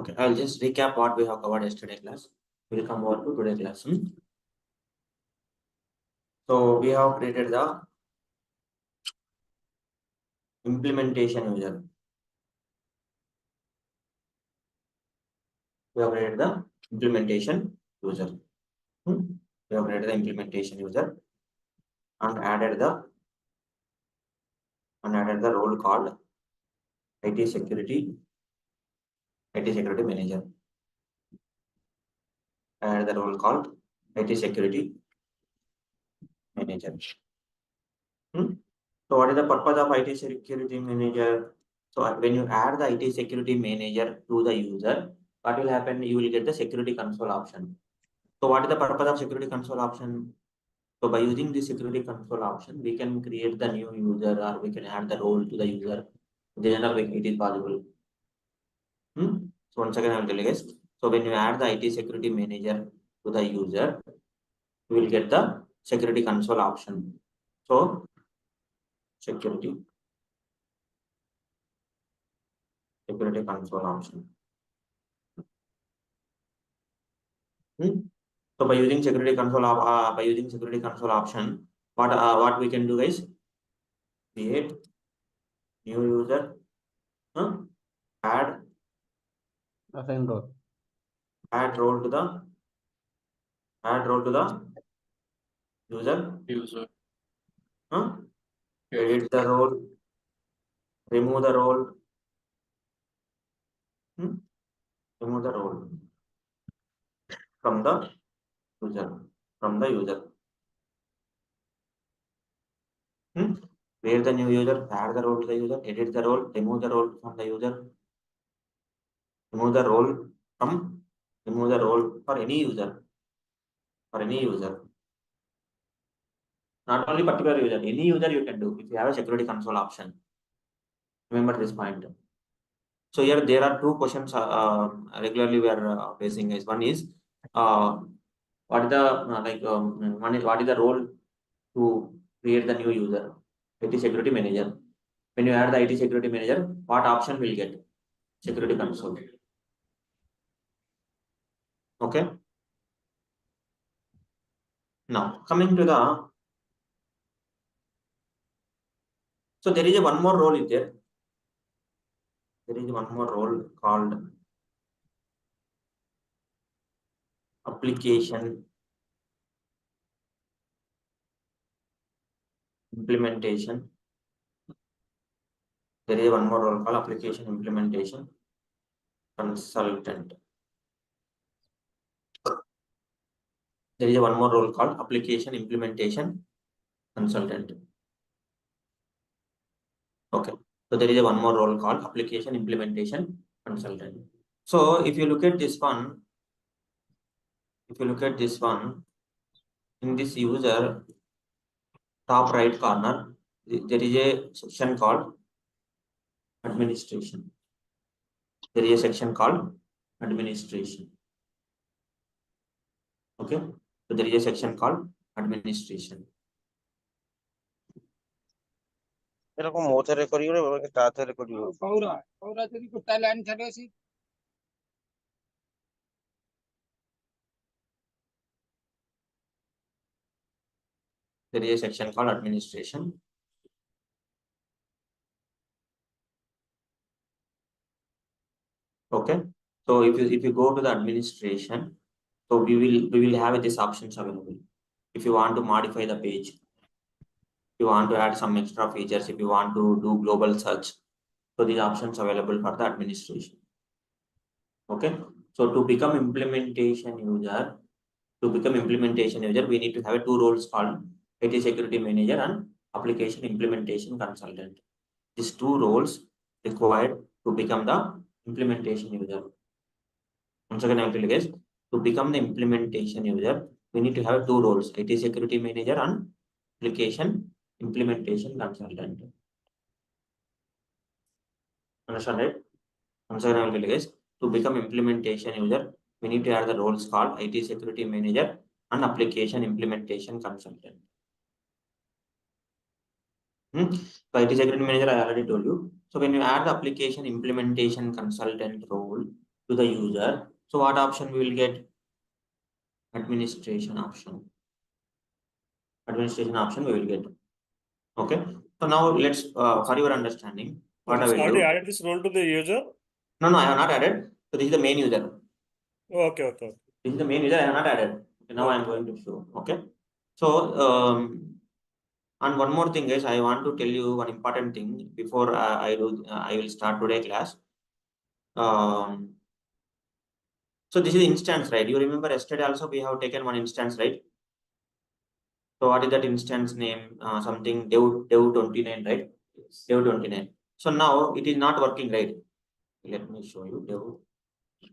Okay, I'll just recap what we have covered yesterday class. We'll come over to today class. So we have created the implementation user. We have created the implementation user. We have created the implementation user and added the role called IT security manager. Add the role called IT security manager. So what is the purpose of IT security manager? So when you add the IT security manager to the user, what will happen? You will get the security console option. So what is the purpose of security console option? So by using the security console option, we can create the new user or we can add the role to the user. In the general way, it is possible. So once again, I will tell you guys. So when you add the IT security manager to the user, you will get the security console option. So security console option. So by using security console option, what we can do is create new user, add role. Add role to the user. Edit the role, remove the role. Remove the role from the user. Create the new user, add the role to the user, edit the role, remove the role from the user, remove the role for any user. Not only particular user, any user you can do if you have a security console option. Remember this point. So here there are two questions regularly we are facing. Is one is what is the what is the role to create the new user? IT security manager. When you add the IT security manager, what option will get? Security console. Okay. Now coming to the, so there is one more role is there. There is one more role called application implementation. There is one more role called application implementation consultant. There is one more role called application implementation consultant. Okay. So there is one more role called application implementation consultant. So if you look at this one, in this user top right corner, there is a section called administration. There is a section called administration. Okay. So there is a section called administration. এরকম মোথারে করিও রে বাবা তাড়াতাড়ি করিও ওরা যদি কোথায় line ছাড়ে আসি There is a section called administration. Okay. So if you go to the administration, so we will have these options available. If you want to modify the page, if you want to add some extra features, if you want to do global search, so these options available for the administration. Okay. So to become implementation user, we need to have two roles called IT security manager and application implementation consultant. These two roles required to become the implementation user. Once again, I will tell you guys, to become the implementation user, we need to have two roles, IT security manager and application implementation consultant. Understand it? Once again, I will tell you guys, to become implementation user, we need to have the roles called IT security manager and application implementation consultant. So IT security manager, I already told you. So when you add the application implementation consultant role, to the user. So what option we will get? Administration option. Administration option we will get. Okay. So now let's for your understanding, what I It's will already do. added this role to the user. No, I have not added. So this is the main user. Okay. This is the main user. I have not added. Okay, now I am going to show. Okay. So and one more thing, guys, I want to tell you one important thing before I will start today class. So this is instance, right? You remember yesterday also we have taken one instance, right? So what is that instance name? Something dev29, right? Dev29. So now it is not working, right? Let me show you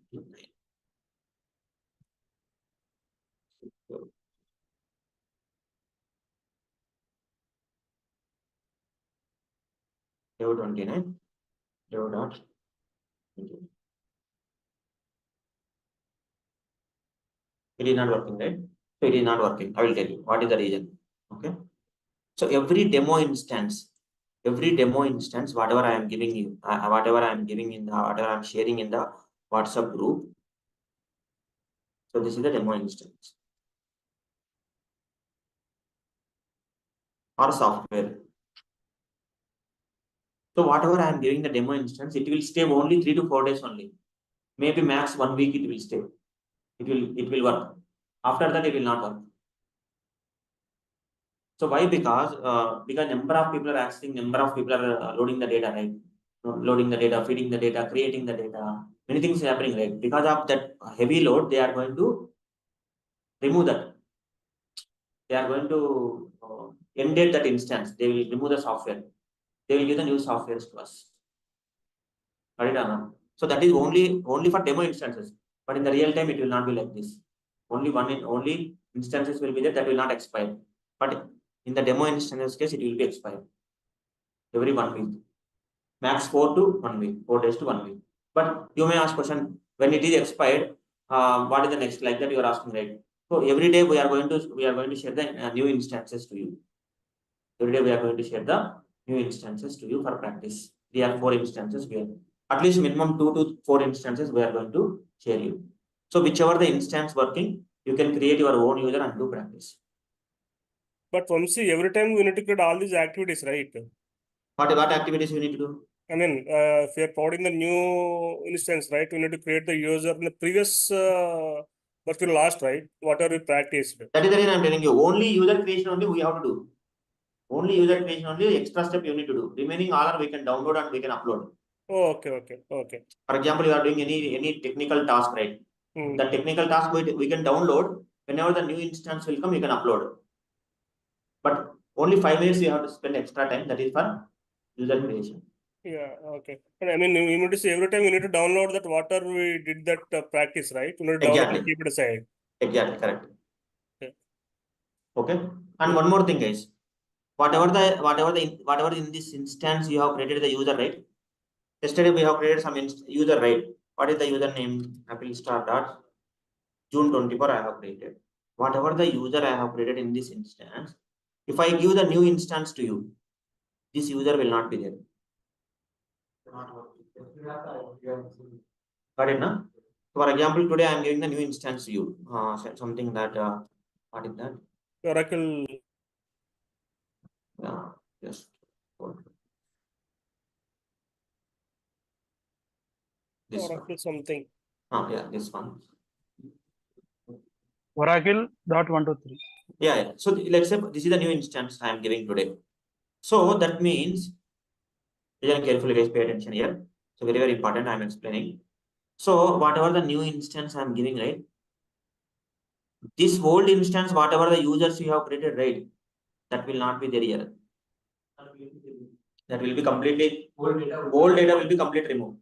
dev29. Dev29. Dev dot. It is not working, right? So it is not working. I will tell you what is the reason. Okay. So every demo instance, whatever I am giving you, whatever I am sharing in the WhatsApp group. So this is the demo instance or software. So whatever I am giving the demo instance, it will stay only 3 to 4 days only. Maybe max 1 week it will stay. It will work. After that, it will not work. So why? Because number of people are asking, number of people are loading the data, right? Loading the data, feeding the data, creating the data. Many things are happening, right? Because of that heavy load, they are going to remove that. They are going to ended that instance. They will remove the software. They will give the new softwares to us. So that is only for demo instances. But in the real time, it will not be like this. Only instances will be there that will not expire. But in the demo instances case, it will be expired every 1 week. Max 4 to 1 week, 4 days to 1 week. But you may ask question, when it is expired, what is the next? Like that you are asking, right? So every day we are going to share the new instances to you. Every day we are going to share the new instances to you for practice. 3 or 4 instances we are, at least minimum 2 to 4 instances we are going to share you. So whichever the instance working, you can create your own user and do practice. But Vamsi, every time we need to create all these activities, right? What activities you need to do? I mean, if we are providing the new instance, right, we need to create the user in the previous what we lost, right? Whatever we practiced. That is the reason I am telling you. Only user creation only we have to do. Only user creation only extra step you need to do. Remaining all are we can download and we can upload. Oh, okay. For example, you are doing any technical task, right? The technical task we can download. Whenever the new instance will come, you can upload. But only 5 minutes you have to spend extra time. That is for user creation. Yeah, okay. And I mean, we need to say every time we need to download that whatever we did that practice, right? We need to download and keep it aside. Exactly, correct. Okay. And one more thing, guys. Whatever in this instance you have created the user, right? Yesterday we have created some user, right? What is the username? Apple Star dot June24 I have created. Whatever the user I have created in this instance, if I give the new instance to you, this user will not be there. Got it, na? For example, today I am giving the new instance to you. Something that what is that? Oracle. Yes. This Oracle one. something. Yeah, this one. Oracle.123. Yeah. So let's say this is the new instance I am giving today. So that means, listen carefully, guys, pay attention here. So very, very important. I am explaining. So whatever the new instance I am giving, right? This old instance, whatever the users you have created, right? That will not be there here. That will be completely old data will be completely removed.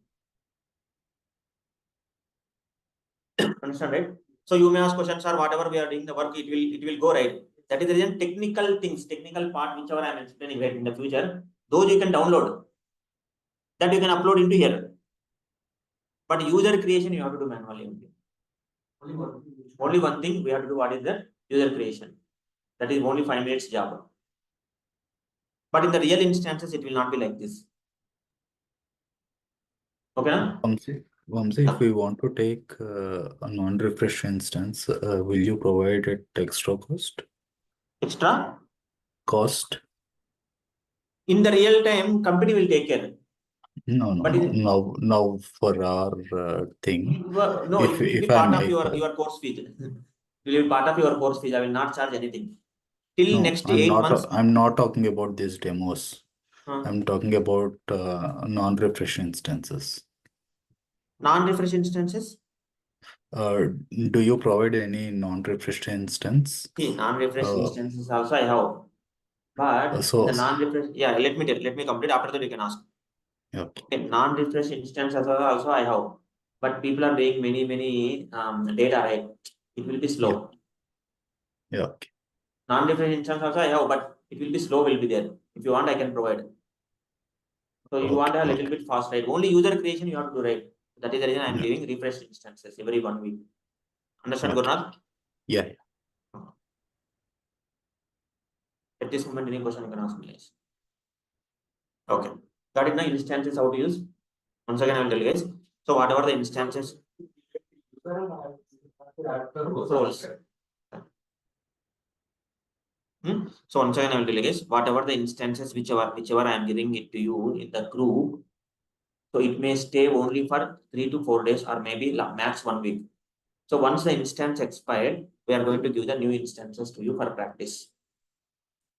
Understand, right? So you may ask questions, sir, whatever we are doing the work, it will go right. That is the reason technical things, technical part, whichever I am explaining right in the future, those you can download. That you can upload into here. But user creation you have to do manually only. Only one thing we have to do, what is that? User creation. That is only 5 minutes job. But in the real instances, it will not be like this. Okay? Vamsi, if we want to take a non-refresh instance, will you provide it extra Extra? cost? In the real time, company will take care. No, But now for our thing, No, if it will be part of your course fee. It will be part of your course fees. I will not charge anything. Till no, next 8 months. I'm not talking about these demos. Huh. I'm talking about non-refresh instances. Non-refresh instances? Do you provide any non-refreshed instance? See, non-refresh instances also I have. But in the non-refresh, yeah, let me complete. After that, you can ask. Okay. Non-refresh instance also I have. But people are doing many data, right? It will be slow. Yeah. Okay. Non-refresh instance also I have, but it will be slow, will be there. If you want, I can provide. So you want a little bit fast, right? Only user creation you have to do, right? That is the reason I am giving refresh instances every 1 week. Understand, Gurnath? Yeah. At this moment, any question you can ask me, guys. Okay. Got it now? Instances how to use. Once again, I will tell you guys. So whatever the instances. Roles. So once again, I will tell you guys, whatever the instances, whichever I am giving it to you in the group, so it may stay only for 3 to 4 days or maybe max 1 week. So once the instance expired, we are going to give the new instances to you for practice.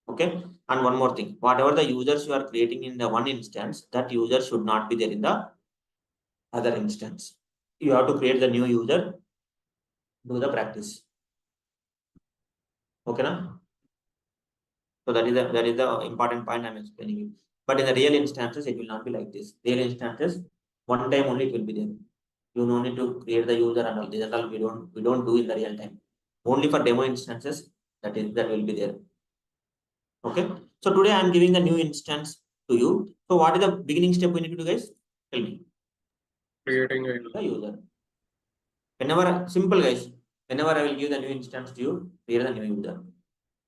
Okay. And one more thing, whatever the users you are creating in the one instance, that user should not be there in the other instance. You have to create the new user, do the practice. Okay, na? So that is the important point I'm explaining you. But in the real instances, it will not be like this. Real instances, one time only it will be there. You don't need to create the user and all. This and all we don't do in the real time. Only for demo instances, that will be there. Okay. So today I'm giving the new instance to you. So what is the beginning step we need to do, guys? Tell me. Creating The user. Whenever simple, guys. Whenever I will give the new instance to you, create the new user.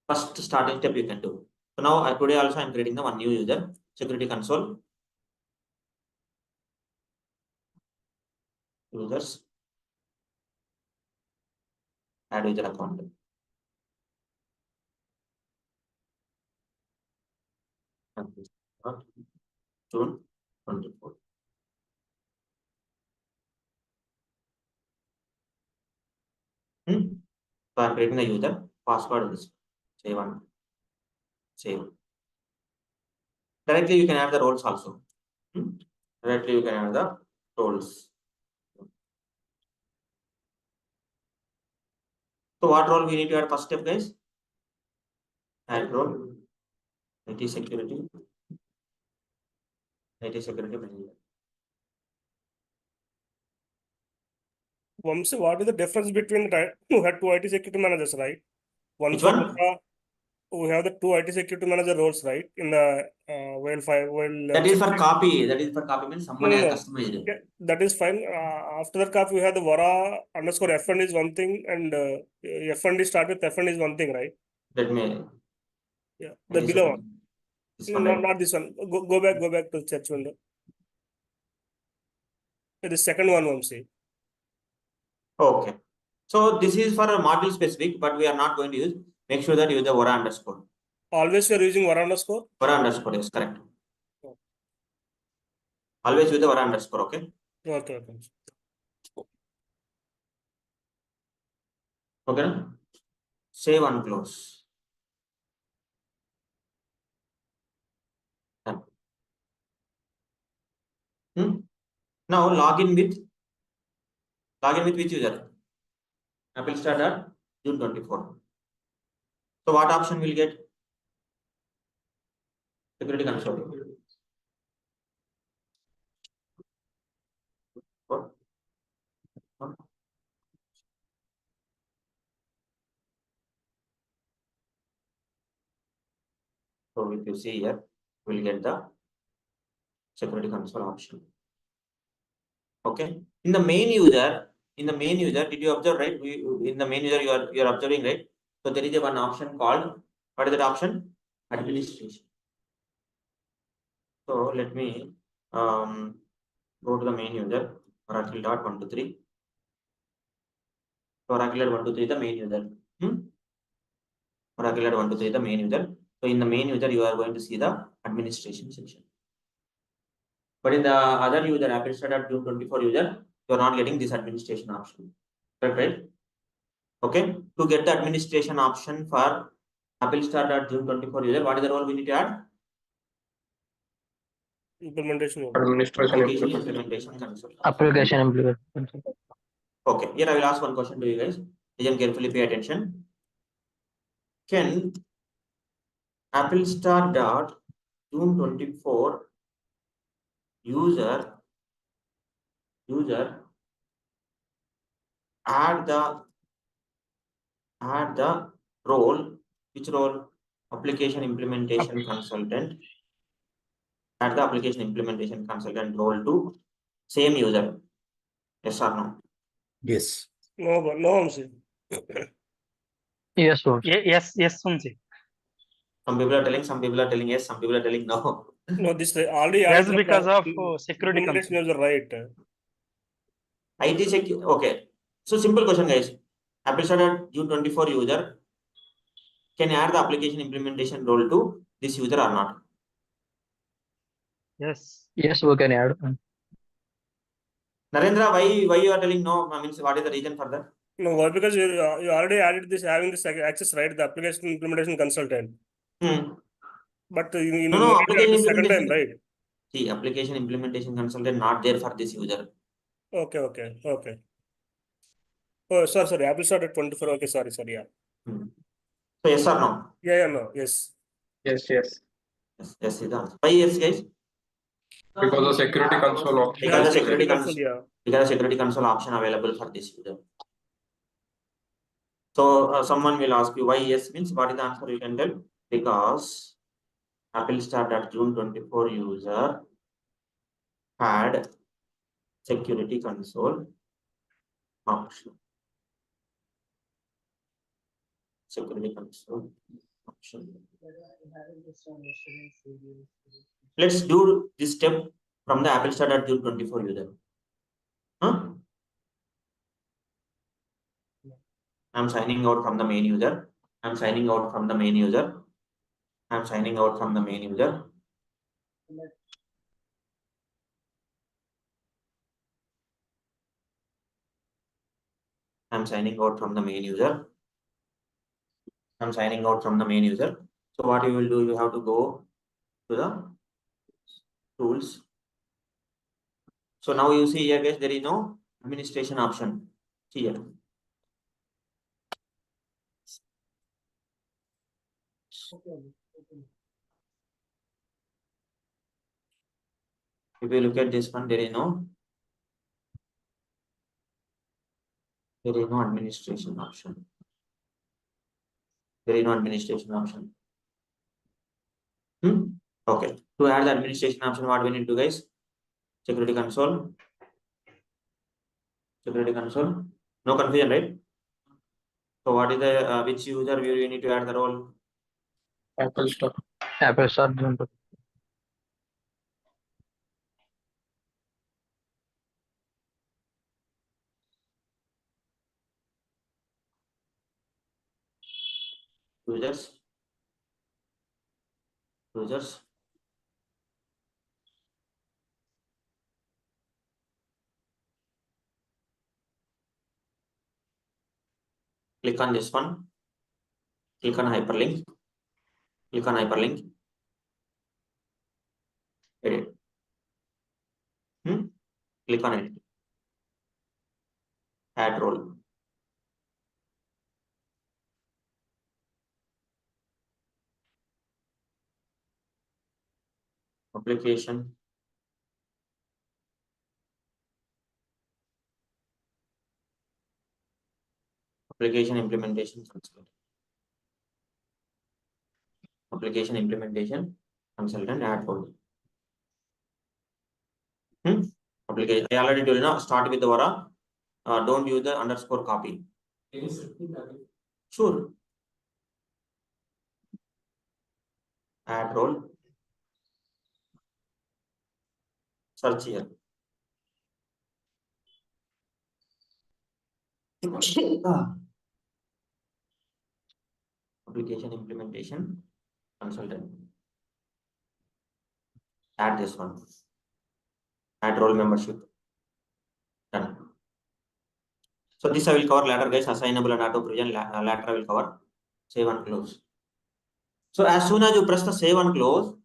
First starting step you can do. So now today also I'm creating the one new user, security console. Users. Add user account. June 24th. So I'm creating the user. Password is save one. Save. Directly you can add the roles also. Directly you can add the roles. So what role we need to add first step, guys? Add role. IT security. IT security manager. Vamsi, what is the difference between we had two IT security managers, right? Which one? We have the two IT security manager roles, right? In the That is for copy. That is for copy means someone has customized. Yeah, that is fine. After that copy, we have the Vara underscore FN is one thing, and FN start with FN is one thing, right? Let me. Yeah, the below one. This one, right? Not this one. Go back to search window. The second one, Vamsi. Okay. So this is for a module specific, but we are not going to use. Make sure that you use the Vara underscore. Always we are using Vara underscore? Vara underscore, yes, correct. Always use the Vara underscore, okay? Okay. Okay. Save and close. Now login with which user? Apple start at June 24th. So what option will get? Security console. So if you see here, we'll get the security console option. Okay. In the main user, did you observe, right? In the main user, you are observing, right? So there is a one option called, what is that option? Administration. So let me go to the main user. Oracle dot 123. Oracle at 123 the main user. Oracle at 123 the main user. So in the main user, you are going to see the administration section. But in the other user, Apple Start at June 24 user, you are not getting this administration option. Right? Okay. To get the administration option for Apple Start at June 24 user, what is the role we need to add? Implementation. Administration Application implementation. implementation console. Application implementation. Okay. Here I will ask one question to you guys. Listen carefully, pay attention. Can Apple Start dot June 24 user add the role, which role? Application implementation consultant. Add the application implementation consultant role to same user. Yes or no? Yes. No, Vamsi. Yes, Vamsi. Yes, Vamsi. Some people are telling, some people are telling yes, some people are telling no. No, this already That's added because of security implementation concern. user, right? IT check. Okay. So simple question, guys. Apple Start at June 24 user can add the application implementation role to this user or not? Yes. Yes, we can add. Narendra, why you are telling no? I mean, what is the reason for that? No, why? Because you already added this, having this access, right? The application implementation consultant. But you No, need to add application the second time, implementation. right? See, application implementation consultant not there for this user. Okay. Oh, sorry. Apple Start at 24. Okay, sorry, yeah. So yes or no? Yeah, no, yes. Yes. Yes, is the answer. Why yes, guys? Because the security console option. Because the Yeah, security console, yeah. because the security console option available for this user. So someone will ask you why yes means what is the answer you can tell? Because Apple Start at June 24 user had security console option. Security console option. Let's do this step from the Apple Start at June 24 user. I'm signing out from the main user. I'm signing out from the main user. I'm signing out from the main user. I'm signing out from the main user. I'm signing out from the main user. So what you will do, you have to go to the tools. So now you see here, guys, there is no administration option here. If you look at this one, there is no administration option. There is no administration option. Okay. To add the administration option, what we need to do, guys? Security console. Security console. No confusion, right? So what is the which user you need to add the role? Apple Start. Apple Start. Users. Click on this one. Click on hyperlink. Click on hyperlink. Edit. Click on it. Add role. Application. Application implementation consultant. Application implementation consultant, add role. Application. I already told you now. Start with the Vara. Don't use the underscore copy. Sure. Add role. Search here. Application implementation consultant. Add this one. Add role membership. Done. So this I will cover later, guys. Assignable and auto provision later I will cover. Save and close. So as soon as you press the save and close,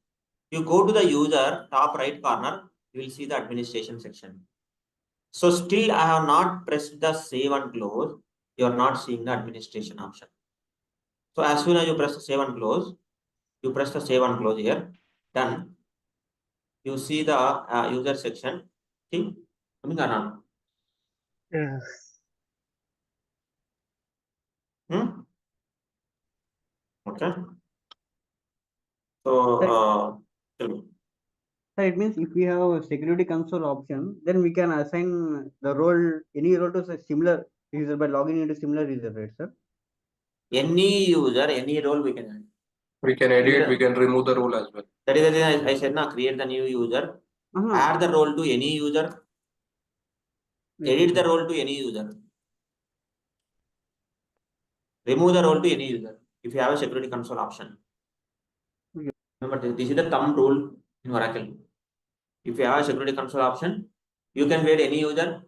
you go to the user top right corner, you will see the administration section. So still I have not pressed the save and close. You are not seeing the administration option. So as soon as you press the save and close, you press the save and close here. Done. You see the user section. See, coming or not? Yeah. Okay. So tell me. So it means if we have a security console option, then we can assign the role, any role to a similar user by logging into similar user, right, sir? Any user, any role we can add. We can edit, we can remove the role as well. That is the thing I said now, create the new user, add the role to any user, edit the role to any user, remove the role to any user if you have a security console option. Remember, this is the thumb rule in Oracle. If you have a security console option, you can create any user.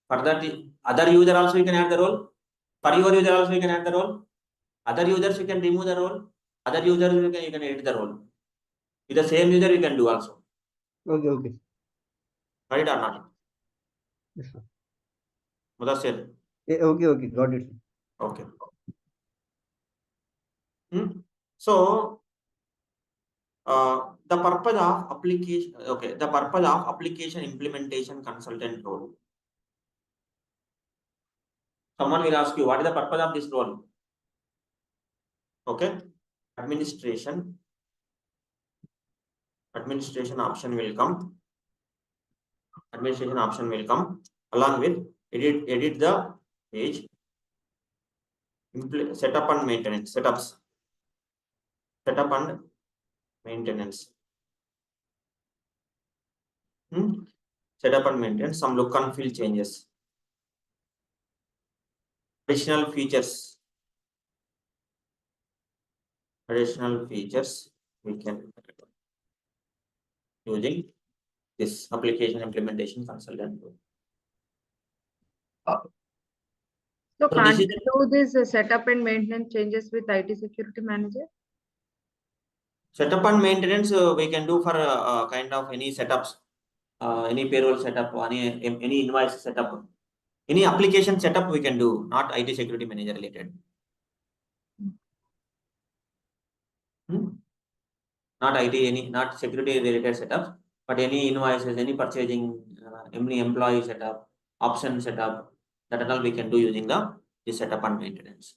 For that, other user also you can add the role. For your user also you can add the role. Other users you can remove the role. Other users you can edit the role. With the same user you can do also. Okay. Right or not? Yes, sir. Mudassir. Okay, got it. Okay. So the purpose of application, the purpose of application implementation consultant role. Someone will ask you, what is the purpose of this role? Okay, administration option will come. Administration option will come along with edit the page, setup and maintenance, setup and maintenance. Setup and maintenance, some look and feel changes. Additional features we can using this application implementation consultant. So So can't this we do this setup and maintenance changes with IT security manager? Setup and maintenance we can do for kind of any setups, any payroll setup, any invoice setup, any application setup we can do, not IT security manager related. Not IT, not security related setups, but any invoices, any purchasing, any employee setup, option setup, that and all we can do using the setup and maintenance.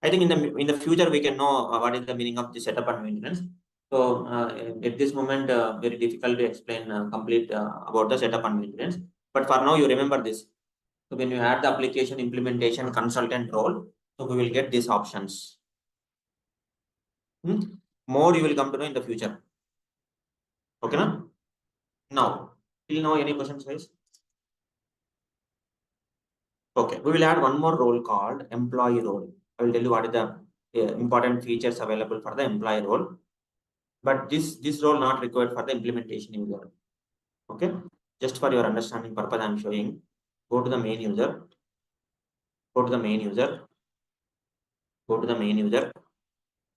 I think in the future we can know what is the meaning of the setup and maintenance. So at this moment, very difficult to explain complete about the setup and maintenance. But for now, you remember this. So when you add the application implementation consultant role, so we will get these options. More you will come to know in the future. Okay, na? Now, till now, any questions, guys? Okay, we will add one more role called employee role. I will tell you what is the important features available for the employee role. But this role not required for the implementation user. Okay, just for your understanding purpose, I am showing. Go to the main user. Go to the main user. Go to the main user.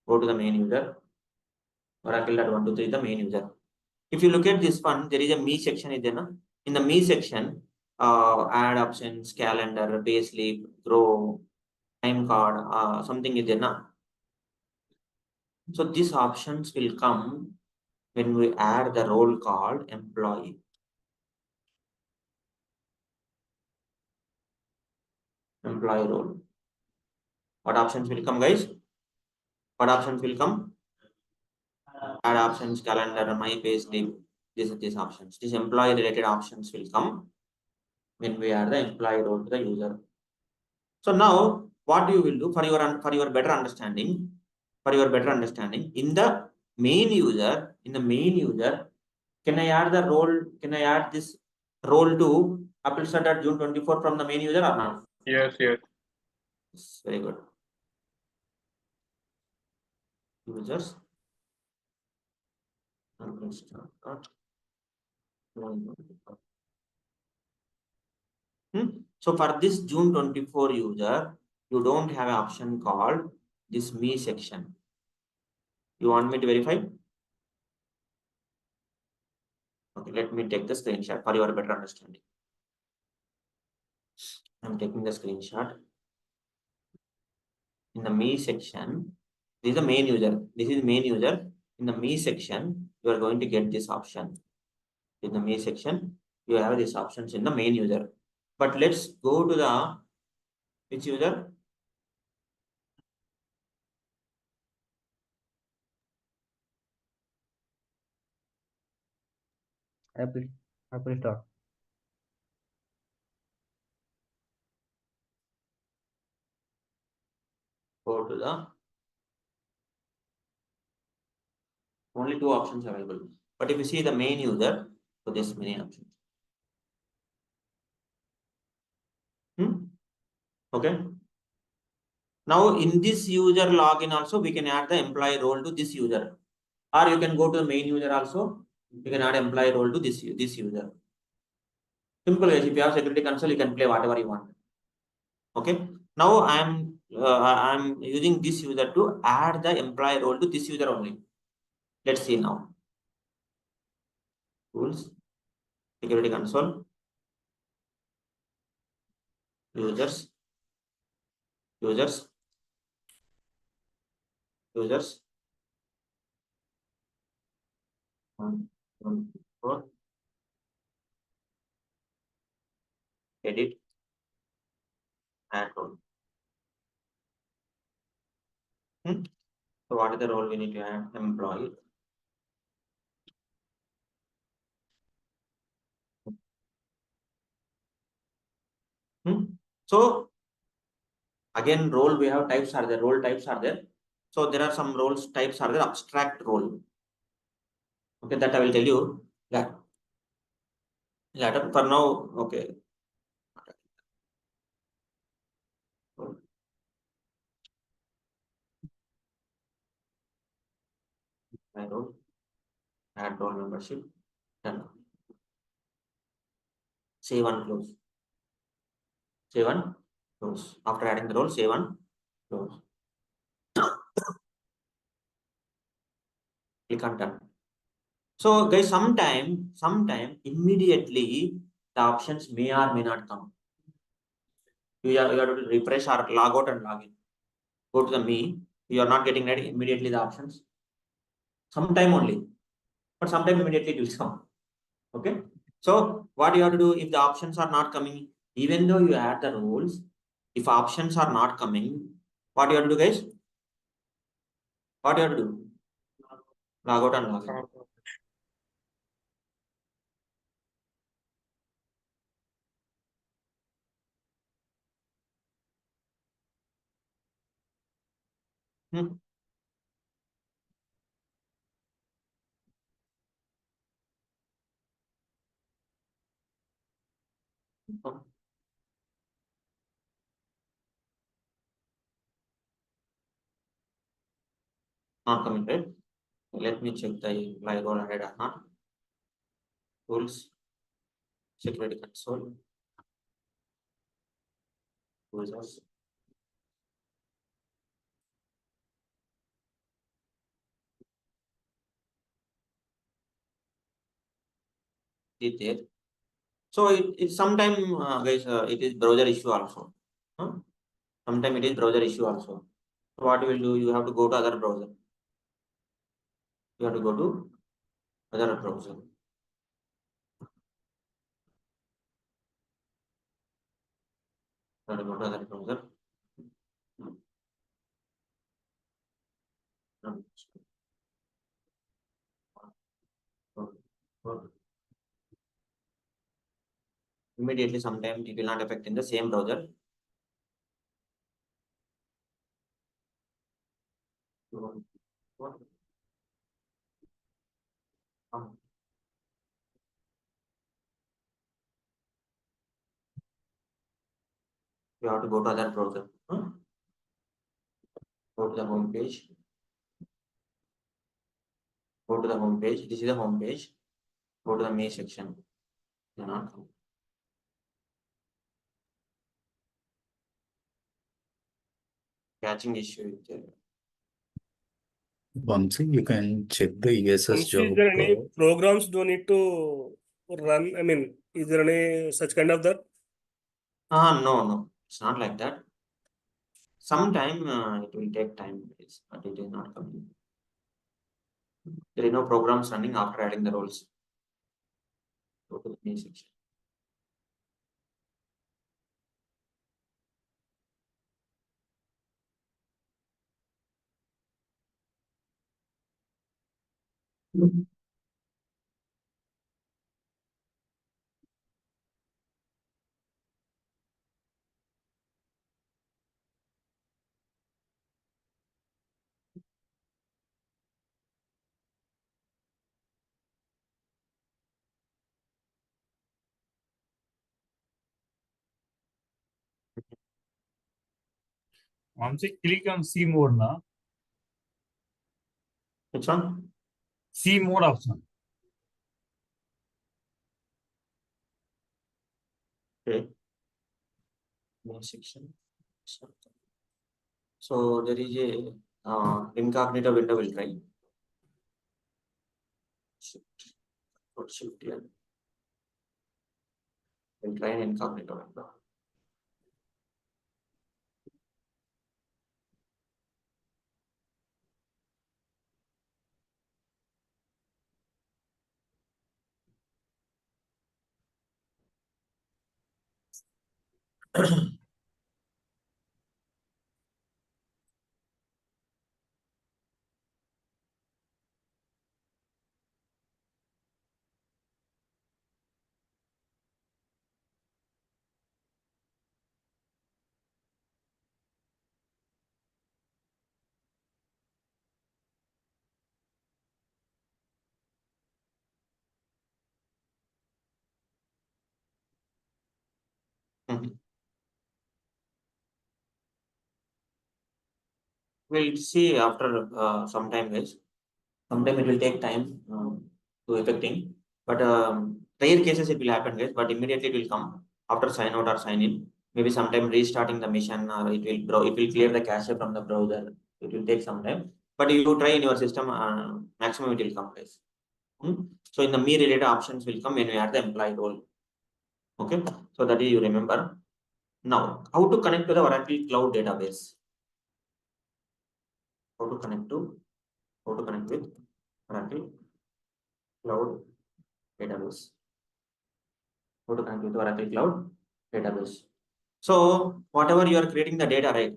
Go to the main user. Oracle.123 the main user. If you look at this one, there is a me section. Is there, na? In the me section, add options, calendar, payslip, grow, time card, something is there, na? So these options will come when we add the role called employee. Employee role. What options will come, guys? What options will come? Add options, calendar, my payslip. These options. These employee related options will come when we add the employee role to the user. So now what you will do for your better understanding, in the main user, can I add the role? Can I add this role to Apple start at June 24 from the main user or not? Yes, yes. Very good. Users. Apple start at June 24. So for this June 24 user, you don't have an option called this me section. You want me to verify? Okay, let me take the screenshot for your better understanding. I'm taking the screenshot. In the me section, this is the main user. This is main user. In the me section, you are going to get this option. In the me section, you have these options in the main user. But let's go to the which user? Apple Store. Go to the only two options available. But if you see the main user, so this many options. Okay. Now in this user login also, we can add the employee role to this user. Or you can go to the main user also. You can add employee role to this user. Simple guys. If you have security console, you can play whatever you want. Okay. Now I'm using this user to add the employee role to this user only. Let's see now. Tools, security console, users, users, users. 1, 1, 4. Edit, add role. So what is the role we need to add? Employee. So again, role we have types are there. Role types are there. So there are some roles types are there. Abstract role. Okay, that I will tell you. Later for now. Okay. My role. Add role membership. Done. Save and close. Save and close. After adding the role, save and close. Click on done. So guys, sometime immediately the options may or may not come. You have to refresh or log out and log in. Go to the me. You are not getting ready immediately the options. Sometime only, but sometime immediately it will come. Okay. So what you have to do if the options are not coming, even though you add the rules, if options are not coming, what you have to do, guys? What you have to do? Log out and log in. Not coming, right? Let me check the imply role ahead or not. Tools, security console, users. It there. So it sometime guys it is browser issue also. Sometime it is browser issue also. So what you will do? You have to go to other browser. You have to go to other browser. You have to go to other browser. Immediately, sometimes it will not affect in the same browser. You have to go to other browser. Go to the home page. Go to the home page. This is the home page. Go to the main section. Catching issue. Vamsi, you can check the ESS Is job. there any programs do need to run? I mean, is there any such kind of that? No, it's not like that. Sometime it will take time, but it is not coming. There is no programs running after adding the roles. Go to the main section. Once you click on C mode now, Which one? C mode option. Okay. Main section. So there is a incognito window will try. Shift here. We'll try an incognito window. We'll see after some time, guys. Sometime it will take time to affecting, but rare cases it will happen, guys. But immediately it will come after sign out or sign in. Maybe sometime restarting the mission, or it will clear the cache from the browser. It will take some time, but you try in your system, maximum it will come, guys. So in the me related options will come when you add the employee role. Okay, so that is you remember. Now, how to connect to the Oracle Cloud database? How to connect with Oracle Cloud database. How to connect with Oracle Cloud database. So whatever you are creating the data, right?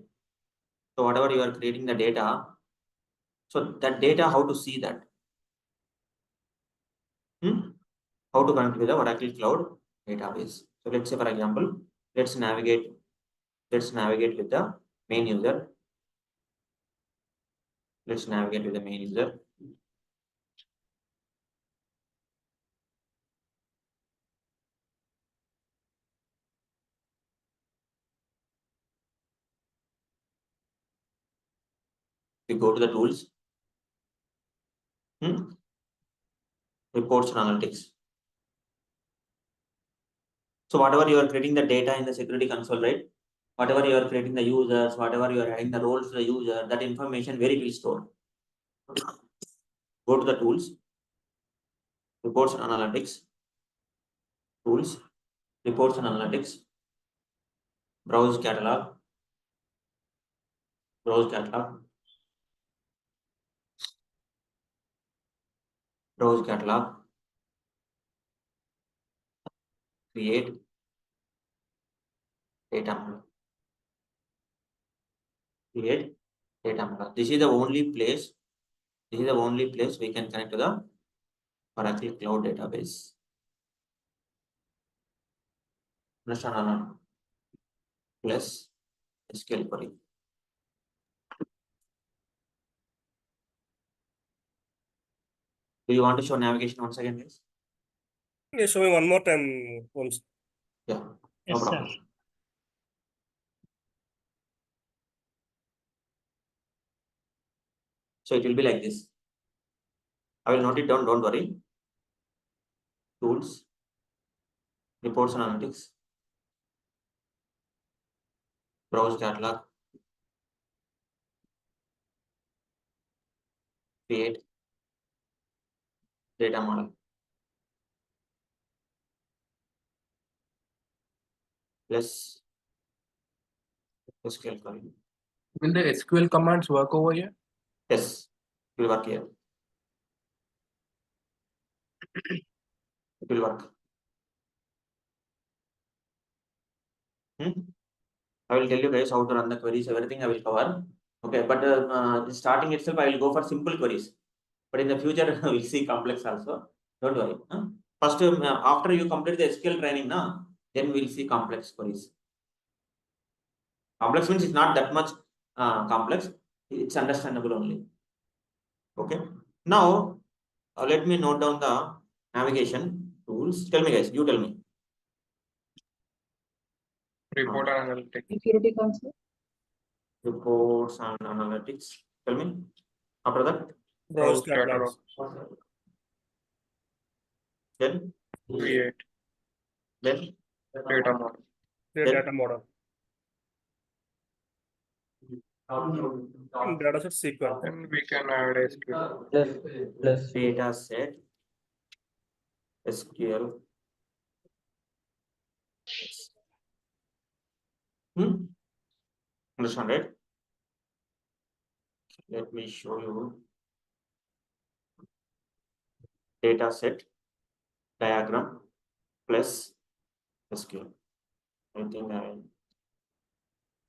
So whatever you are creating the data, so that data, how to see that? How to connect with the Oracle Cloud database. So let's say, for example, let's navigate with the main user. Let's navigate with the main user. We go to the tools. Reports and analytics. So whatever you are creating the data in the security console, right? Whatever you are creating the users, whatever you are adding the roles to the user, that information where it will store. Go to the tools, reports and analytics, tools, reports and analytics, browse catalog, browse catalog, browse catalog, create data model, create data model. This is the only place. This is the only place we can connect to the Oracle Cloud database. Understand? Plus SQL query. Do you want to show navigation once again, guys? Yeah, show me one more time once. Yeah, no Yes, sir. problem. So it will be like this. I will note it down, don't worry. Tools, reports and analytics, browse catalog, create data model, plus SQL query. Will the SQL commands work over here? Yes, it will work here. It will work. I will tell you guys how to run the queries, everything I will cover. Okay, but starting itself, I will go for simple queries. But in the future, we'll see complex also. Don't worry. First, after you complete the SQL training, then we'll see complex queries. Complex means it's not that much complex. It's understandable only. Okay. Now, let me note down the navigation tools. Tell me, guys. You tell me. Report and analytics. Security console. Reports and analytics. Tell me. After that, Browse Data catalog. then create then data model. Create data model. And data set SQL. And we can add SQL. Plus data set SQL. Understand, right? Let me show you data set diagram plus SQL. I think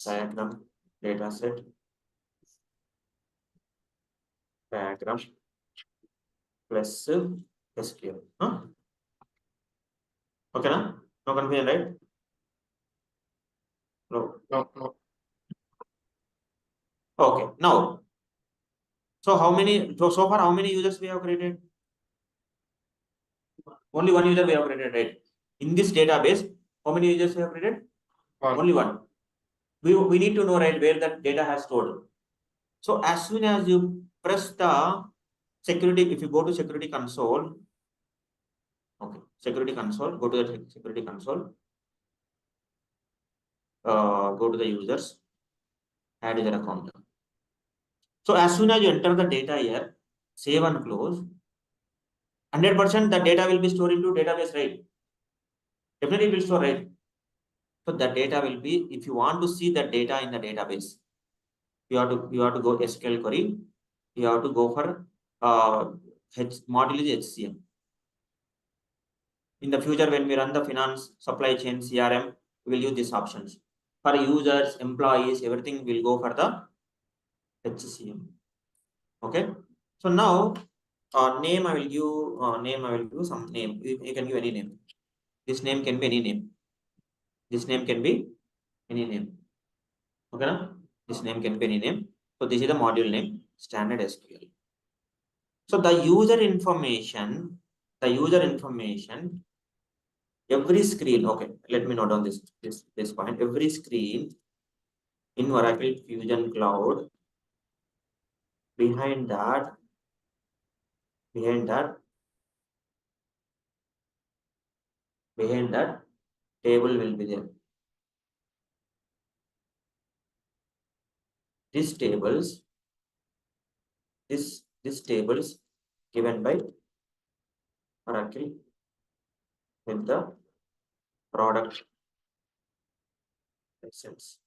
diagram data set diagram plus SQL. Okay, no confusion, right? No. No. Okay, now, so far how many users we have created? Only one user we have created, right? In this database, how many users we have created? One. Only one. We need to know, right, where that data has stored. So as soon as you press the security, if you go to security console, okay, security console, go to the security console, go to the users, add user account. So as soon as you enter the data here, save and close, 100% the data will be stored into database, right? Definitely it will store, right? So the data will be, if you want to see the data in the database, you have to go SQL query, you have to go for module is HCM. In the future, when we run the finance, supply chain, CRM, we will use these options. For users, employees, everything will go for the HCM. Okay. So now, name I will give some name. You can give any name. This name can be any name. This name can be any name. Okay, na? This name can be any name. So this is the module name, standard SQL. So the user information, every screen, okay, let me note down this point. Every screen in Oracle Fusion Cloud, behind that table will be there. These tables given by Oracle with the product license.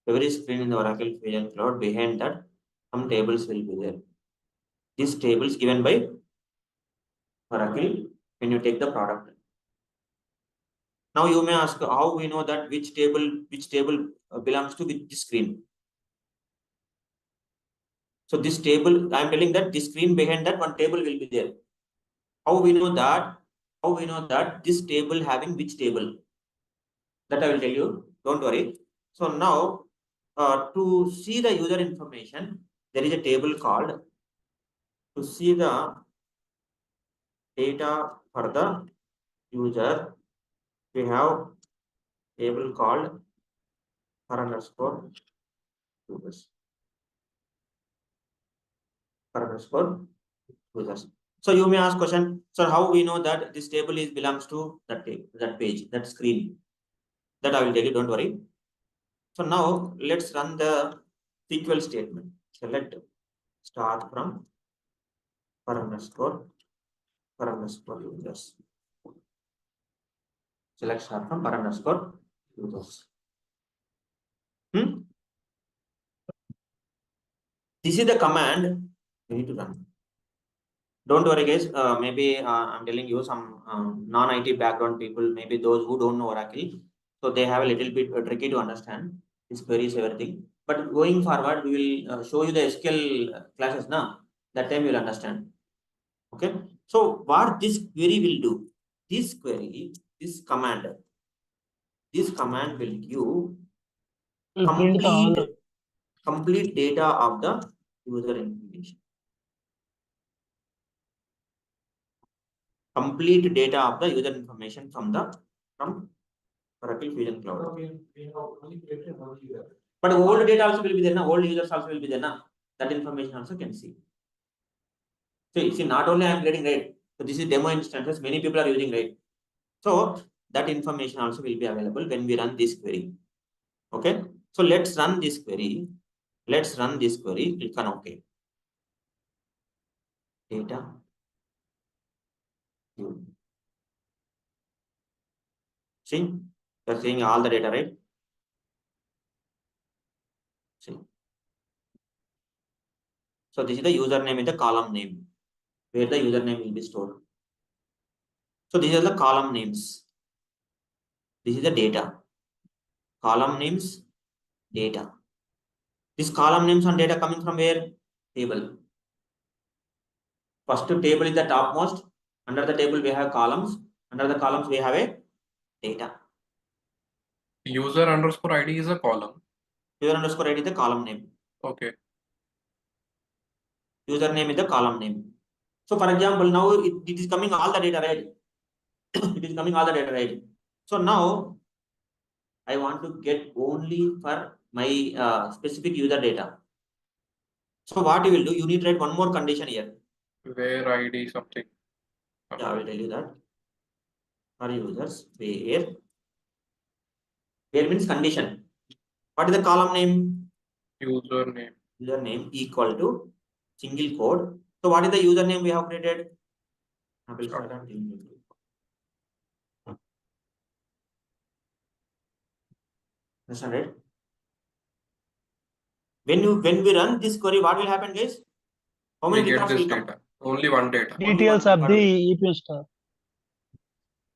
Every screen in the Oracle Fusion Cloud, behind that some tables will be there. These tables given by Oracle when you take the product. Now you may ask how we know that which table belongs to which screen. So this table, I am telling that this screen behind that one table will be there. How we know that? This table having which table? That I will tell you. Don't worry. So now, to see the user information, there is a table called to see the data for the user. We have table called for underscore users. For underscore users. So you may ask question, sir, how we know that this table is belongs to that page, that screen? That I will tell you, don't worry. So now let's run the SQL statement. Select start from for underscore users. Select start from for underscore users. This is the command you need to run. Don't worry, guys. Maybe I'm telling you some non-IT background people, maybe those who don't know Oracle, so they have a little bit tricky to understand this queries, everything. But going forward, we will show you the SQL classes now. That time you will understand. Okay. So what this query will do? This query, this command will give complete data of the user information. Complete data of the user information from Oracle Fusion Cloud. But old data also will be there, old users also will be there. That information also can see. So see, not only I am getting right. So this is demo instances, many people are using right. So that information also will be available when we run this query. Okay. So let's run this query. Click on OK. Data. See, you're seeing all the data, right? See. So this is the username in the column name, where the username will be stored. So these are the column names. This is the data. Column names, data. This column names and data coming from where? Table. First table is the topmost. Under the table we have columns. Under the columns we have a data. User underscore ID is a column. User underscore ID is the column name. Okay. Username is the column name. So for example, now it is coming all the data, right? It is coming all the data, right? So now I want to get only for my specific user data. So what you will do, you need to write one more condition here. Where ID something. Yeah, I will tell you that. For users, where means condition. What is the column name? Username. Username equal to single quote. So what is the username we have created? Understand, right? When we run this query, what will happen, guys? How many We get records this will come? data. Only one data. Details of the EP star.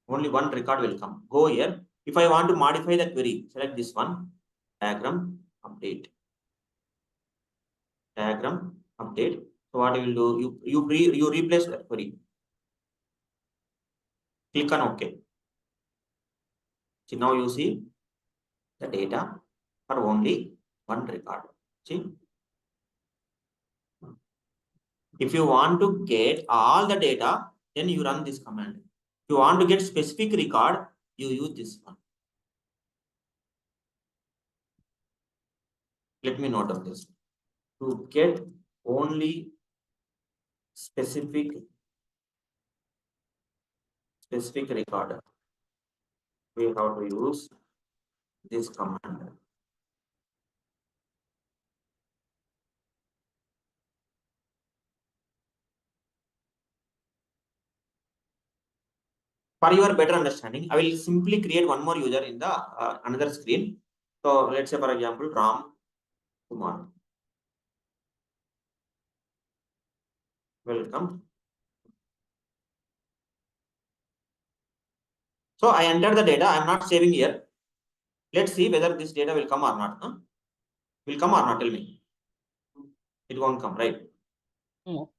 Only one record will come. Go here. If I want to modify the query, select this one. Diagram update. Diagram update. So what you will do? You replace that query. Click on OK. See, now you see the data for only one record. See, if you want to get all the data, then you run this command. If you want to get specific record, you use this one. Let me note of this. To get only specific record, we have to use this command. For your better understanding, I will simply create one more user in the another screen. So let's say, for example, Ram Kumar. Welcome. So I enter the data. I am not saving here. Let's see whether this data will come or not. Huh? Will come or not? Tell me. It won't come, right? No.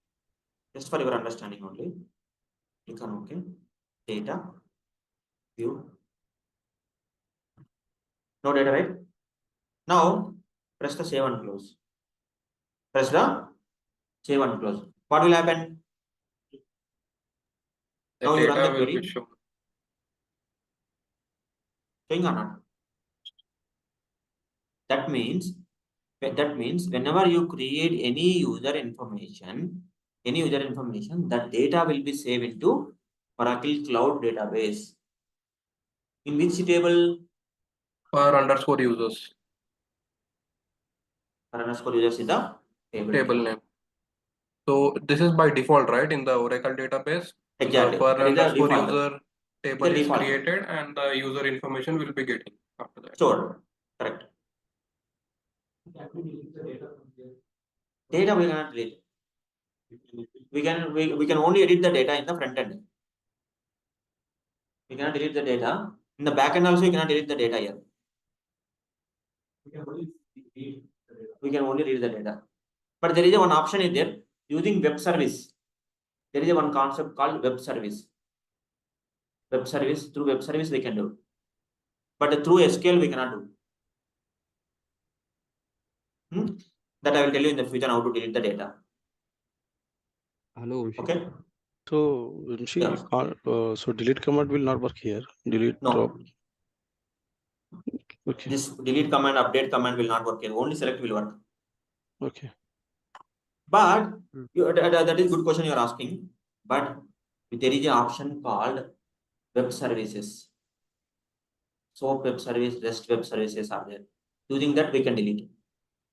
Just for your understanding only. Click on OK. Data. View. No data, right? Now press the save and close. Press the save and close. What will happen? The Now you run data the will query. be shown. Showing or not? That means whenever you create any user information, that data will be saved into Oracle Cloud database. In which table? Per underscore users. Per underscore users is the Table name. So this is by default, right? In the Oracle database, Exactly. the per That is the underscore default. user table The is default. created and the user information will be getting after that. Sure. Correct. Data we cannot delete. We can only edit the data in the front end. We cannot delete the data. In the back end also, you cannot delete the data here. We can only read the data. But there is one option is there using web service. There is one concept called web service. Web service, through web service we can do. But through SQL we cannot do. That I will tell you in the future how to delete the data. Hello. Okay. So, so delete command will not work here. Delete drop. Okay. This delete command, update command will not work here. Only select will work. Okay. But that is good question you are asking. But there is an option called web services. So web service, REST web services are there. Using that we can delete.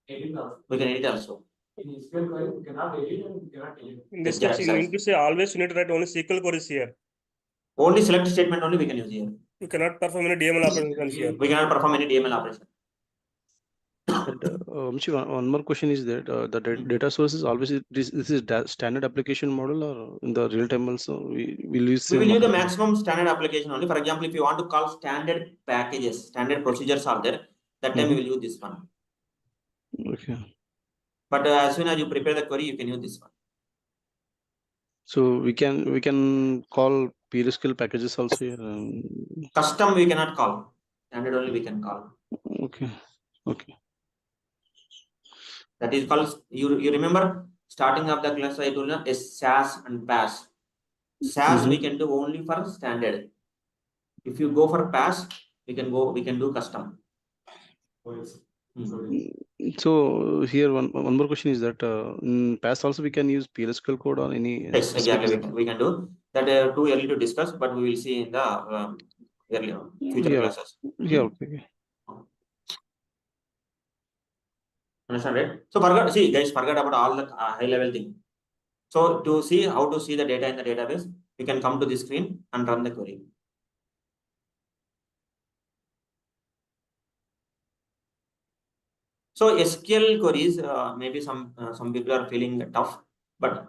We can edit also. In this case, you need to say always you need to write only SQL queries here. Only select statement only we can use here. You cannot perform any DML operations here. We cannot perform any DML operation. And one more question is that the data source is always this is standard application model, or in the real time also we will use. We will use the maximum standard application only. For example, if you want to call standard packages, standard procedures are there, that time we will use this one. Okay. But as soon as you prepare the query, you can use this one. So we can call PLSQL packages also here. Custom we cannot call. Standard only we can call. Okay. Okay. That is called, you remember starting of the class I told you is SAS and PAS. SAS we can do only for standard. If you go for PAS, we can do custom. So here one more question is that in PAS also we can use PLSQL code on any. Yes, exactly. We can do that. Too early to discuss, but we will see in the future classes. Yeah. Okay. Understand, right? So forget about all the high level thing. So to see how to see the data in the database, we can come to the screen and run the query. So SQL queries, maybe some people are feeling tough, but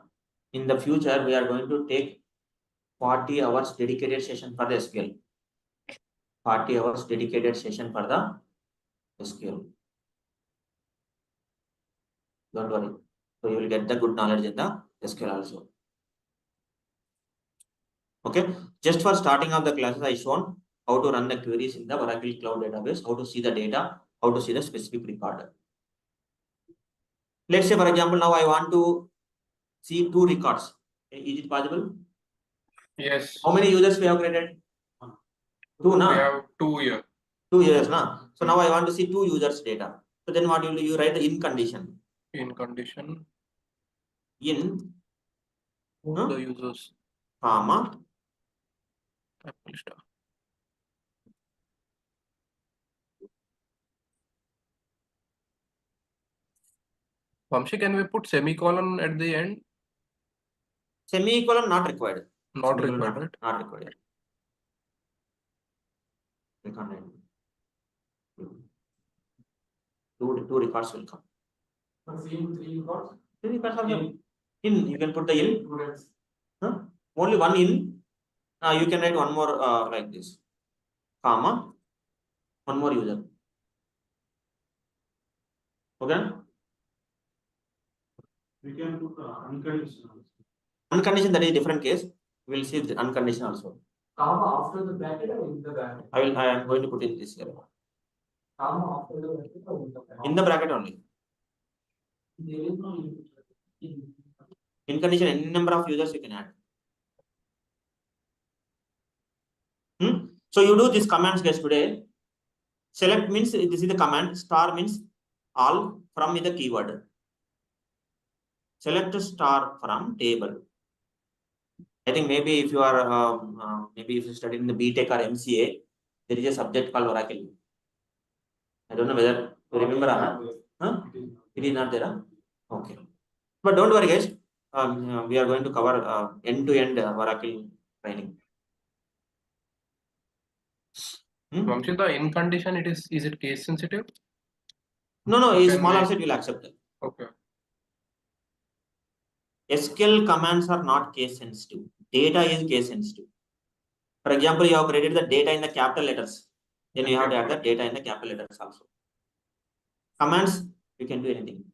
in the future we are going to take 40 hours dedicated session for the SQL. 40 hours dedicated session for the SQL. Don't worry. So you will get the good knowledge in the SQL also. Okay. Just for starting of the classes, I shown how to run the queries in the Oracle Cloud database, how to see the data, how to see the specific record. Let's say, for example, now I want to see 2 records. Is it possible? Yes. How many users we have created? 2, na? We have 2 here. 2 users, na? So now I want to see 2 users data. So then what you do? You write the in condition. In condition. In the users. Comma. Apple star. Vamshi, can we put semicolon at the end? Semicolon not required. Not required. Not required. Two records will come. Same 3 records. 3 records are there. In you can put the in. Only one in. You can write one more like this. Comma. One more user. Okay. We can put unconditional. Unconditional, that is a different case. We will see the unconditional also. Comma after the bracket or in the bracket? I am going to put in this here. Comma after the bracket or in the bracket? In the bracket only. There is no In condition, any number of users you can add. So you do these commands guys today. Select means this is the command. Star means all from in the keyword. Select star from table. I think maybe if you are maybe if you study in the BTech or MCA, there is a subject called Oracle. I don't know whether you remember. Huh? It is not there. Huh? Okay. But don't worry, guys. We are going to cover end-to-end Oracle training. Vamshi, the in condition, is it case sensitive? No, You a can small make- offset will accept. Okay. SQL commands are not case sensitive. Data is case sensitive. For example, you have created the data in the capital letters. Then you have to add the data in the capital letters also. Commands, you can do anything.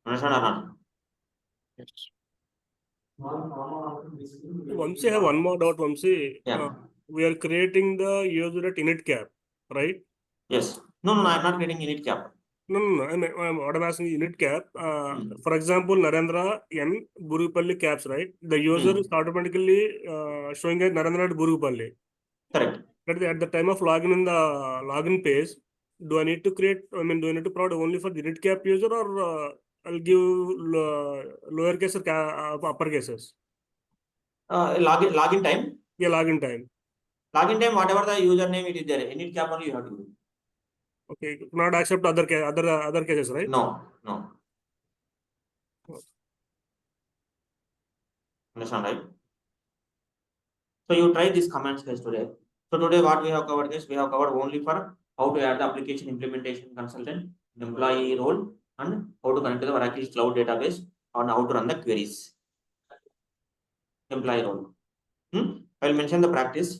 Understand or not? Yes. Vamsi, I have one more doubt, Vamsi. Yeah. We are creating the user at init cap, right? Yes. No, I'm not creating init cap. No. What I'm asking init cap. For example, Narendra N Burupalli caps, right? The user is automatically showing as Narendra at Burupalli. Correct. But at the time of login in the login page, do I need to create? I mean, do I need to provide only for the init cap user, or I'll give lowercase or upper cases? Login time. Yeah, login time. Login time, whatever the username it is there, init cap only you have to do. Okay, not accept other cases, right? No. Understand, right? So you try these commands, guys, today. So today what we have covered is we have covered only for how to add the application implementation consultant, employee role, and how to connect to the Oracle cloud database, and how to run the queries. Employee role. I will mention the practice.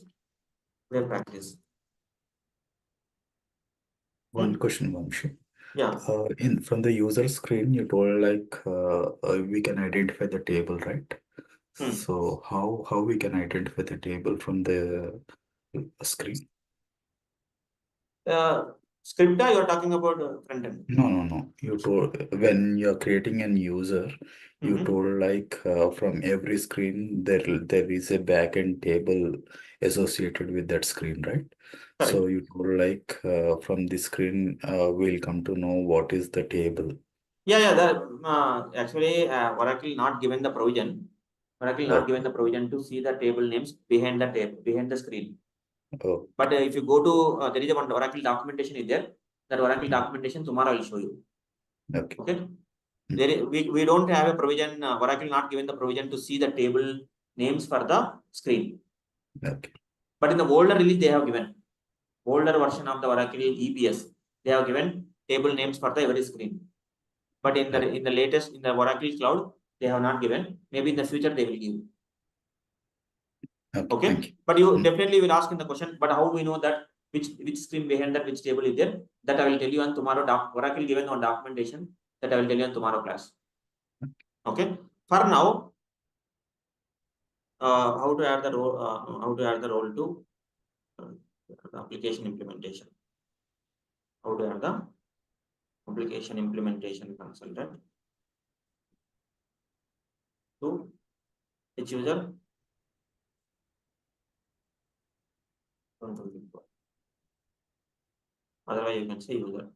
Where practice. One question, Vamshi. Yeah. From the user screen, you told like we can identify the table, right? So how we can identify the table from the screen? Script, you are talking about front end. No. You told when you're creating an user, you told like from every screen there is a backend table associated with that screen, right? Correct. So you told like from the screen we'll come to know what is the table. Yeah. That actually Oracle not given the provision. Oracle not given the provision to see the table names behind the screen. Oh. But if you go to there is one Oracle documentation is there. That Oracle documentation tomorrow I will show you. Okay. We don't have a provision. Oracle not given the provision to see the table names for the screen. Okay. But in the older release they have given. Older version of the Oracle EBS, they have given table names for the every screen. But in the latest in the Oracle cloud, they have not given. Maybe in the future they will give. Okay. But you definitely will ask in the question. But how we know that which screen behind that which table is there? That I will tell you on tomorrow. Oracle given on documentation that I will tell you on tomorrow class. Okay. For now, how to add the role? How to add the role to the application implementation? How to add the application implementation consultant to which user? Otherwise, you can say user.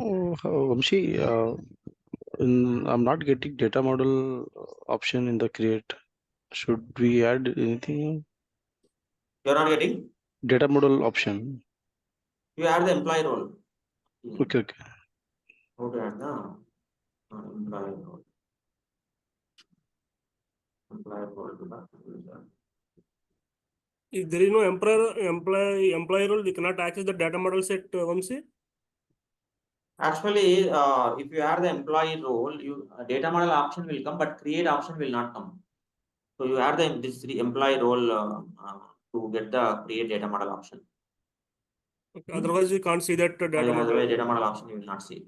Vamshi, I'm not getting data model option in the create. Should we add anything? You're not getting? Data model option. You add the employee role. Okay. How to add the employee role? Employee role to the user. If there is no employee role, we cannot access the data model set, Vamsi. Actually, if you add the employee role, data model option will come, but create option will not come. So you add this employee role to get the create data model option. Okay. Otherwise, we can't see that data model. Otherwise, data model option you will not see.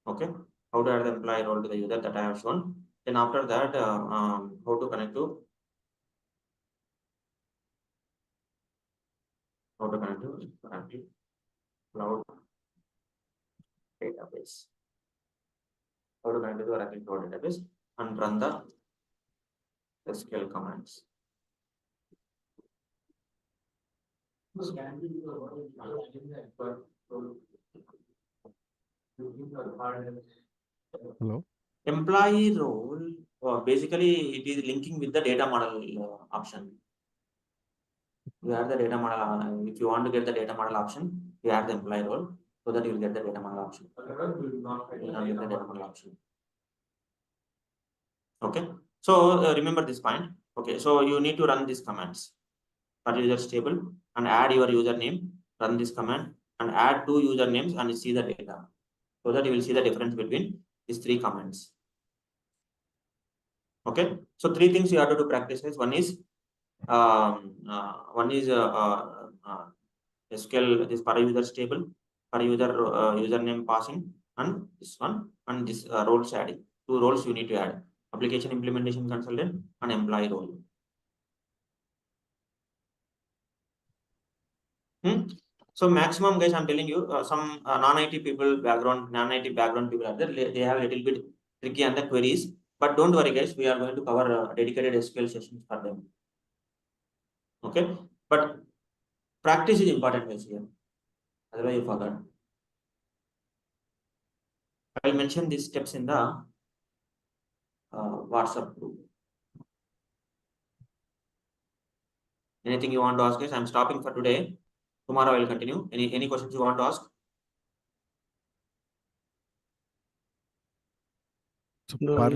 Okay. How to add the employee role to the user that I have shown. Then after that, how to connect to Oracle cloud database. How to connect to the Oracle cloud database and run the SQL commands. Hello. Employee role, basically it is linking with the data model option. You add the data model. If you want to get the data model option, you add the employee role so that you will get the data model option. You will not get the data model option. Okay. So remember this point. Okay. So you need to run these commands for users table and add your username. Run this command and add 2 usernames and see the data so that you will see the difference between these 3 commands. Okay. So 3 things you have to do practice is one is SQL, this per users table, per user username passing, and this one, and this roles adding. 2 roles you need to add: application implementation consultant and employee role. So maximum, guys, I'm telling you, some non-IT people background, non-IT background people are there. They have a little bit tricky on the queries, but don't worry, guys. We are going to cover dedicated SQL sessions for them. Okay, but practice is important, guys, here. Otherwise, you forgot. I will mention these steps in the WhatsApp group. Anything you want to ask, guys? I'm stopping for today. Tomorrow I will continue. Any questions you want to ask? So per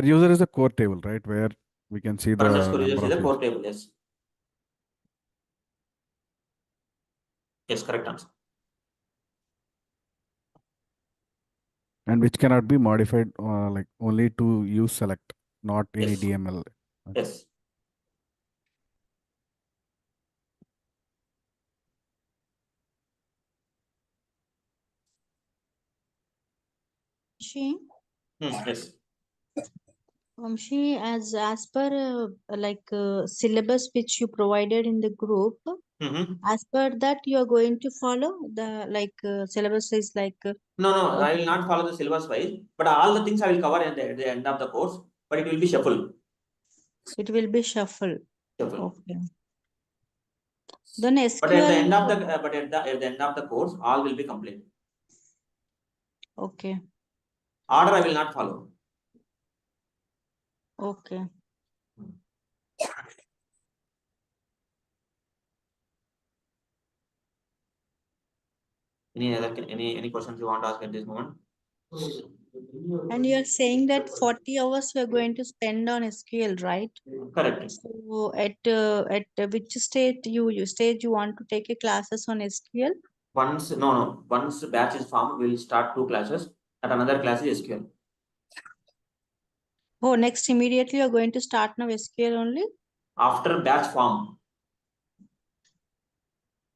user is a core table, right? Where we can see the Underscore users number is of the core users. table, yes. Yes, correct answer. And which cannot be modified like only to use select, not any Yes. DML. Yes. Yes. Vamshi, as per syllabus which you provided in the group, as per that you are going to follow the syllabus is No, I will not follow the syllabus wise, but all the things I will cover at the end of the course, but it will be shuffle. It will be shuffle. Shuffle. Okay. Then SQL. But at the end of the end of the course, all will be complete. Okay. Order I will not follow. Okay. Any questions you want to ask at this moment? And you are saying that 40 hours you are going to spend on SQL, right? Correct. So at which stage you want to take a classes on SQL? Once batch is formed, we will start 2 classes. At another class is SQL. Oh, next immediately you are going to start now SQL only? After batch form.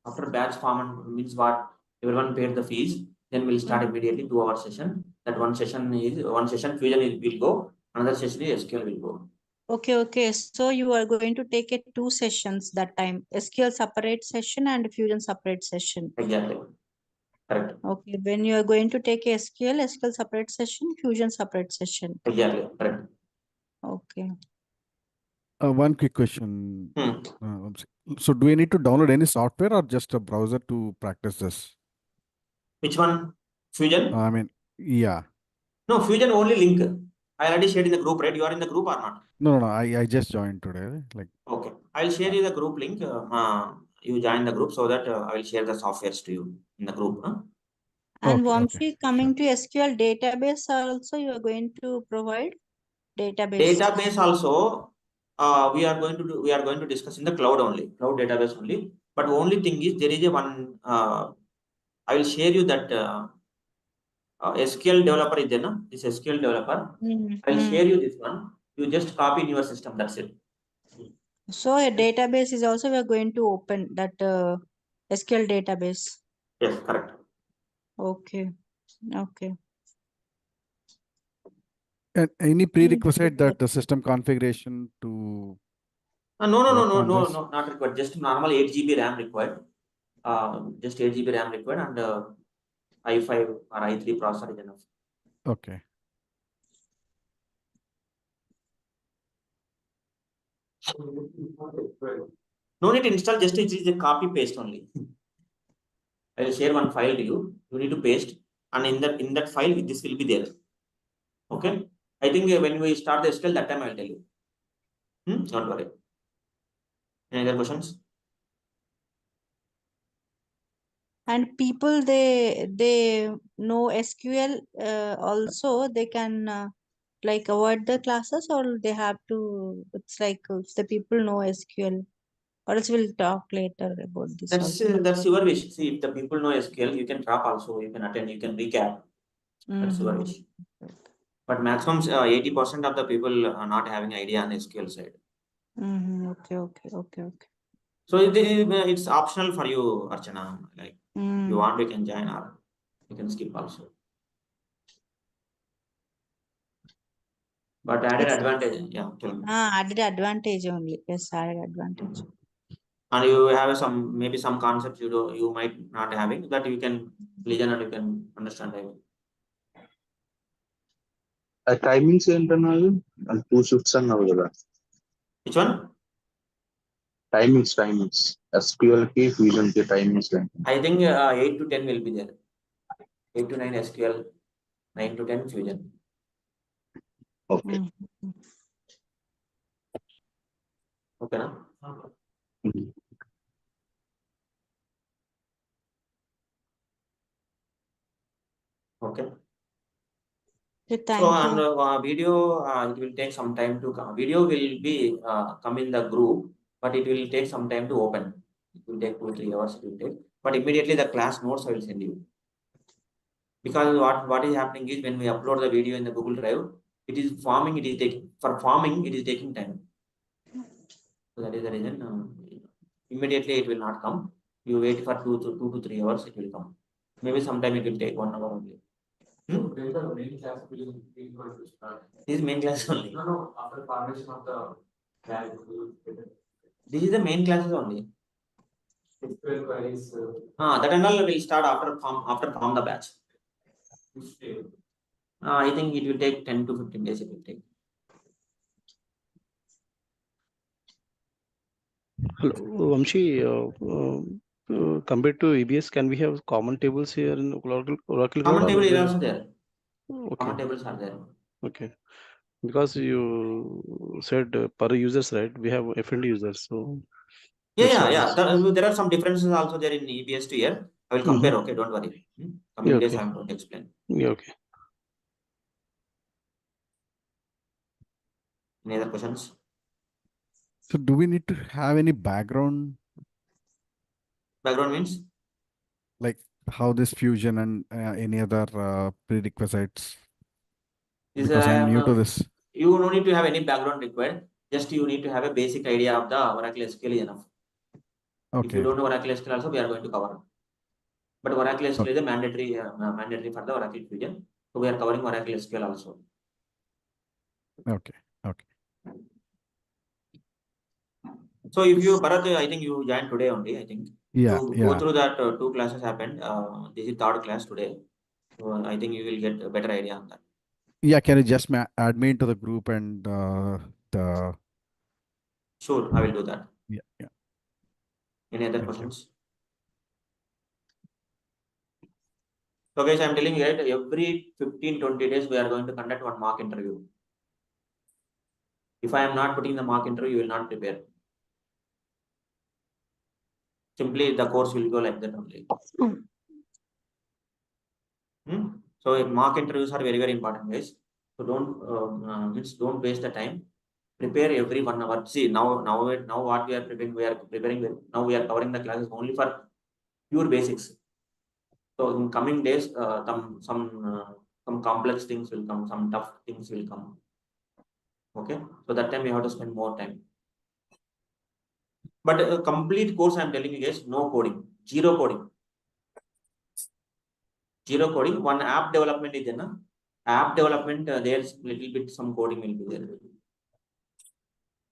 After batch form means what? Everyone paid the fees. Then we'll start immediately 2-hour session. That one session Fusion will go. Another session is SQL will go. Okay. So you are going to take it 2 sessions that time. SQL separate session and Fusion separate session. Exactly. Correct. Okay. When you are going to take SQL separate session, Fusion separate session. Exactly. Correct. Okay. One quick question. So do we need to download any software or just a browser to practice this? Which one? Fusion? I mean, yeah. No, Fusion only link. I already shared in the group, right? You are in the group or not? No. I just joined today. Okay. I'll share you the group link. You join the group so that I will share the softwares to you in the group. And Vamshi, coming to SQL database also you are going to provide database. Database also we are going to discuss in the cloud database only. But only thing is there is a one I will share you that SQL developer is there, no? This SQL developer. I will share you this one. You just copy in your system. That's it. So a database is also we are going to open that SQL database. Yes, correct. Okay. And any prerequisite that the system configuration to No, work on this? not required. Just normal 8 GB RAM required. Just 8 GB RAM required and i5 or i3 processor is enough. Okay. No need to install, just it is a copy paste only. I will share one file to you. You need to paste, and in that file this will be there. Okay. I think when we start the SQL, that time I will tell you. Don't worry. Any other questions? And people they know SQL also they can like avoid the classes, or they have to, it's like if the people know SQL, or else we'll talk later about this also. That's your wish. See, if the people know SQL, you can drop also, you can attend, you can recap. That's your wish. But maximum 80% of the people are not having idea on SQL side. Okay. So it's optional for you, Archana. Like if you want, you can join, or you can skip also. But added advantage, yeah. Tell me. Added advantage only. Yes, added advantage. And you have maybe some concepts you might not having, that you can listen and you can understand. Timings ఏంటన్నారు 2 shifts అన్నారు కదా. Which one? Timings SQL కి fusion కి timings. I think 8 to 10 will be there. 8 to 9 SQL, 9 to 10 Fusion. Okay. Okay, na? Okay. So on video, it will take some time to come. Video will be come in the group, but it will take some time to open. It will take 2-3 hours. It will take, but immediately the class notes I will send you. Because what is happening is when we upload the video in the Google Drive, it is forming. It is taking time. So that is the reason. Immediately it will not come. You wait for 2 to 3 hours. It will come. Maybe sometime it will take 1 hour only. This is main class only. No, after formation of the class. This is the main classes only. That and all will start after form the batch. I think it will take 10 to 15 days. It will take. Hello, Vamshi. Compared to EBS, can we have common tables here in Oracle? Common table is also there. Okay. Common tables are there. Okay. Because you said per users, right? We have F&D users, so. Yeah. There are some differences also there in EBS to here. I will compare. Okay, don't worry. Coming days I am going to explain. Yeah, okay. Any other questions? So do we need to have any background? Background means? Like how this fusion and any other prerequisites? Because I'm new to this. You don't need to have any background required. Just you need to have a basic idea of the Oracle SQL enough. Okay. If you don't know Oracle SQL also, we are going to cover. But Oracle SQL is a mandatory for the Oracle Fusion. So we are covering Oracle SQL also. Okay. So if you, Bharat, I think you joined today only, I think. Yeah. Go through that 2 classes happened. This is 3rd class today. So I think you will get a better idea on that. Yeah, can you just add me into the group and the... Sure, I will do that. Yeah. Any other questions? So guys, I'm telling you, right, every 15-20 days, we are going to conduct one mock interview. If I am not putting the mock interview, you will not prepare. Simply the course will go like that only. So mock interviews are very, very important, guys. So don't waste the time. Prepare every 1 hour. See, now what we are preparing. Now we are covering the classes only for pure basics. So in coming days, some complex things will come, some tough things will come. Okay, so that time you have to spend more time. But a complete course, I'm telling you guys, no coding, zero coding. One app development is there. App development, there's little bit some coding will be there.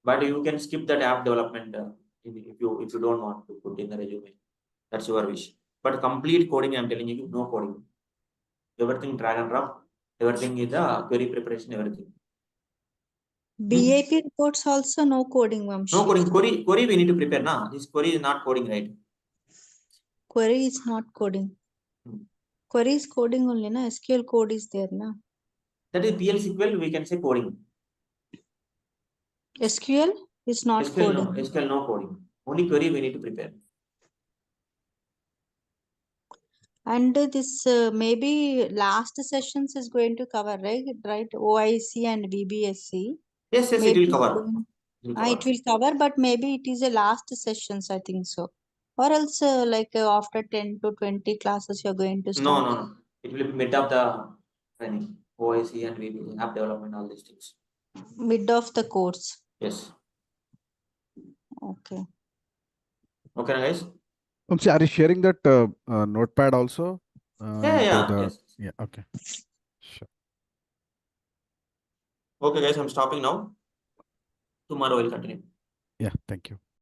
But you can skip that app development if you don't want to put in the resume. That's your wish. But complete coding, I'm telling you, no coding. Everything drag and drop. Everything is the query preparation, everything. BAP reports also no coding, Vamshi. No coding. Query we need to prepare now. This query is not coding, right? Query is not coding. Query is coding only, na? SQL code is there, na? That is PL SQL, we can say coding. SQL is not SQL coding. no, SQL no coding. Only query we need to prepare. And this maybe last sessions is going to cover, right? Right? OIC and VBSC. Yes, it Maybe will cover. it will cover, but maybe it is a last sessions, I think so. Or else after 10 to 20 classes you're going to start. No. It will be mid of the training. OIC and VB, app development, all these things. Mid of the course. Yes. Okay. Okay, guys. See, are you sharing that notepad also? Yeah. Yes. Yeah, okay. Sure. Okay, guys, I'm stopping now. Tomorrow we'll continue. Yeah, thank you.